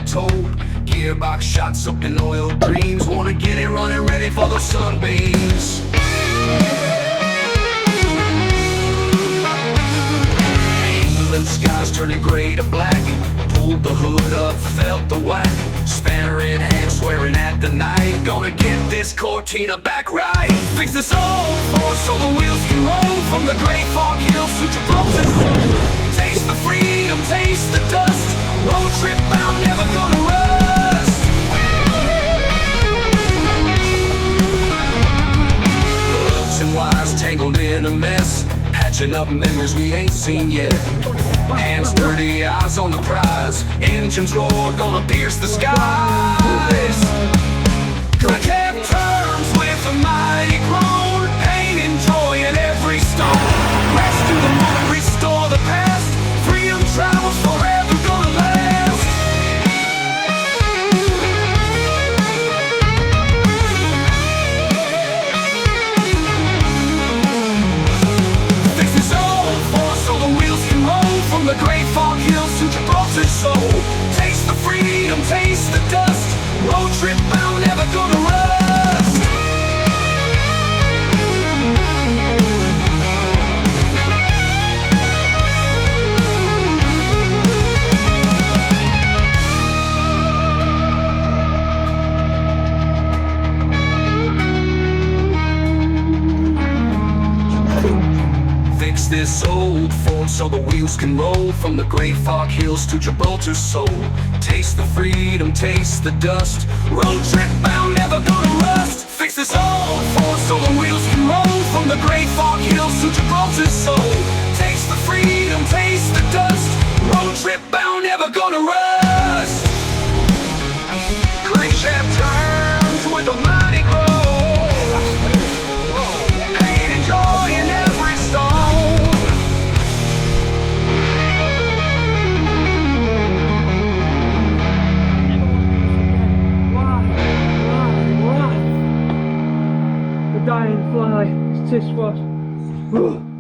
toe. Gearbox shots up in oil dreams. Wanna get it running, ready for the sunbeams. England skies turning gray to black. Pulled the hood up, felt the whack. Spanner in hand, swearing at the night. Gonna get this Cortina back right. Fix this old Ford so the wheels can roll. From the great fog hills to Gibraltar. Taste the freedom, taste the dust. Road trip bound, never gonna rust. Hooks and wires tangled in a mess. Patching up memories we ain't seen yet. Hands dirty, eyes on the prize. Engines roar, gonna pierce the skies. I kept terms with a mighty groan. Pain and joy in every stone. Rescue the moment, restore the past. Freedom travels forever, gonna last. Fix this old Ford so the wheels can roll. From the great fog hills to Gibraltar soul. Taste the freedom, taste the dust. Road trip bound, never gonna rust. Fix this old Ford so the wheels can roll. From the great fog hills to Gibraltar soul. Taste the freedom, taste the dust. Road trip bound, never gonna rust. Fix this old Ford so the wheels can roll. From the great fog hills to Gibraltar soul. Taste the freedom, taste the dust. Road trip bound, never gonna rust. Great ship turns with a mighty glow. Pain and joy in every stone. The dying fly, it's too what.